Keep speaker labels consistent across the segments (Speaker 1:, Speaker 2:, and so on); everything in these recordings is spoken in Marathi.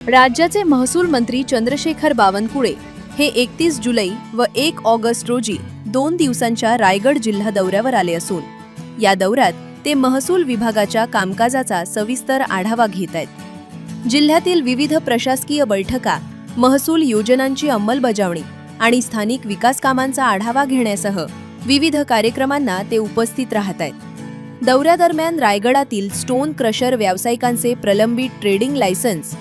Speaker 1: राज्याचे महसूल मंत्री चंद्रशेखर बावनकुळे हे 31 जुलै व 1 ऑगस्ट रोजी 2 दिवसांच्या रायगड जिल्हा दौऱ्यावर आले असून या दौऱ्यात ते महसूल विभागाच्या कामकाजाचा सविस्तर आढावा घेत आहेत। जिल्ह्यातील विविध प्रशासकीय बैठका, महसूल योजनांची अंमलबजावणी आणि स्थानिक विकास कामांचा आढावा घेण्यासह विविध कार्यक्रमांना ते उपस्थित राहत आहेत। दौऱ्यादरम्यान रायगडातील स्टोन क्रशर व्यावसायिकांचे प्रलंबित ट्रेडिंग लायसन्स,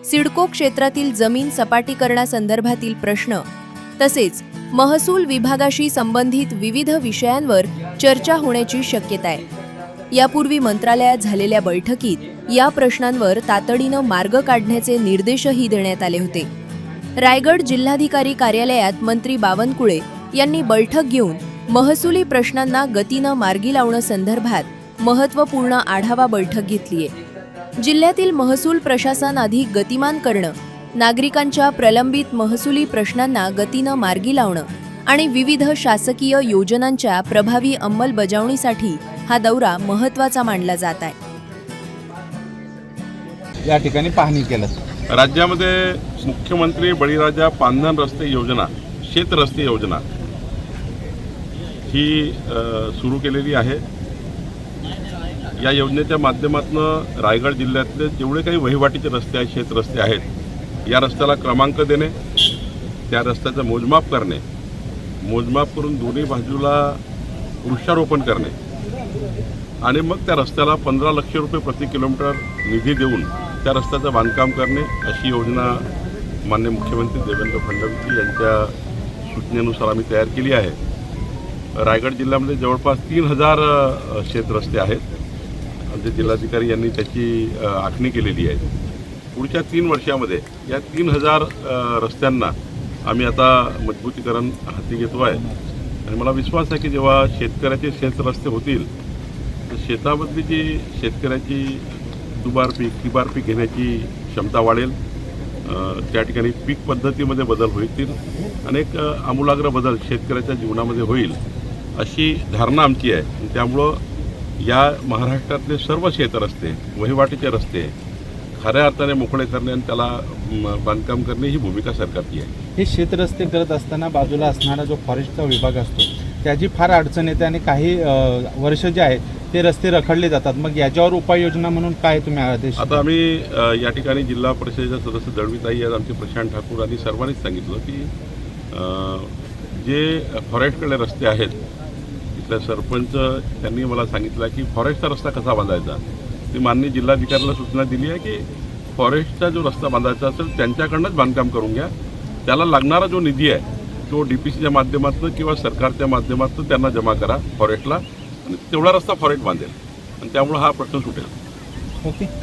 Speaker 1: सिडको क्षेत्रातील जमीन सपाटीकरणासंदर्भातील प्रश्न तसेच महसूल विभागाशी संबंधित विविध विषयांवर चर्चा होण्याची शक्यता आहे। यापूर्वी मंत्रालयात झालेल्या बैठकीत या प्रश्नांवर तातडीनं मार्ग काढण्याचे निर्देशही देण्यात आले होते। रायगड जिल्हाधिकारी कार्यालयात मंत्री बावनकुळे यांनी बैठक घेऊन महसुली प्रश्नांना गतीनं मार्गी लावण्यासंदर्भात महत्त्वपूर्ण आढावा बैठक घेतली आहे। जिल्ह्यातील महसूल प्रशासन अधिक गतिमान करणं, नागरिकांच्या प्रलंबित महसुली प्रश्नांना गतीनं मार्गी लावणं आणि विविध शासकीय योजनांच्या प्रभावी अंमलबजावणीसाठी हा दौरा महत्त्वाचा मानला जात आहे।
Speaker 2: या ठिकाणी पाहणी केलं।
Speaker 3: राज्यामध्ये मुख्यमंत्री बळीराजा पांधन रस्ते योजना, शेत रस्ते योजना ही सुरू केलेली आहे। या योजनेच्या माध्यमातून रायगड जिल्ह्यातले जेवढे काही वहिवाटीचे रस्ते आहेत, शेत रस्ते आहेत, या रस्त्याला क्रमांक देणे, त्या रस्त्याचं मोजमाप करणे, मोजमाप करून दोन्ही बाजूला वृक्षारोपण करणे आणि मग त्या रस्त्याला 15 लाख रुपये प्रति किलोमीटर निधी देऊन त्या रस्त्याचं बांधकाम करणे, अशी योजना माननीय मुख्यमंत्री देवेंद्र फडणवीस यांच्या सूचनेनुसार आम्ही तयार केली आहे। रायगड जिल्ह्यामध्ये जवळपास 3000 शेत रस्ते आहेत। आमचे जिल्हाधिकारी यांनी त्याची आखणी केलेली आहे। पुढच्या 3 वर्षामध्ये या 3000 रस्त्यांना आम्ही आता मजबूतीकरण हाती घेतो आहे आणि मला विश्वास आहे की जेव्हा शेतकऱ्याचे शेत रस्ते होतील तर शेतामधली जी शेतकऱ्याची दुबार पीक, तिबार पीक घेण्याची क्षमता वाढेल, त्या ठिकाणी पीक पद्धतीमध्ये बदल होतील, अनेक आमूलाग्र बदल शेतकऱ्याच्या जीवनामध्ये होईल अशी धारणा आमची आहे। त्यामुळं या महाराष्ट्रातले सर्व शेतरस्ते, वहिवाटीचे रस्ते खऱ्या अर्थाने मोकळे करणे आणि त्याला बांधकाम करणे ही भूमिका सरकारची आहे।
Speaker 2: हे शेतरस्ते करत असताना बाजूला असणारा जो फॉरेस्टचा विभाग असतो त्याची फार अडचण येते आणि काही वर्ष जे आहेत ते रस्ते रखडले जातात। मग याच्यावर उपाययोजना म्हणून काय तुम्ही आदेश? आता
Speaker 3: आम्ही या ठिकाणी जिल्हा परिषदेच्या सदस्य दळवीताई आहेत, आमचे प्रशांत ठाकूर आणि सर्वांनीच सांगितलं की जे फॉरेस्टकडे रस्ते आहेत, इथल्या सरपंच त्यांनी मला सांगितलं की फॉरेस्टचा रस्ता कसा बांधायचा, ती माननीय जिल्हाधिकाऱ्याला सूचना दिली आहे की फॉरेस्टचा जो रस्ता बांधायचा असेल त्यांच्याकडनंच बांधकाम करून घ्या, त्याला लागणारा जो निधी आहे तो DPCच्या माध्यमातून किंवा सरकारच्या माध्यमातून त्यांना जमा करा फॉरेस्टला आणि तेवढा रस्ता फॉरेस्ट बांधेल आणि त्यामुळे हा प्रश्न सुटेल।
Speaker 2: ओके।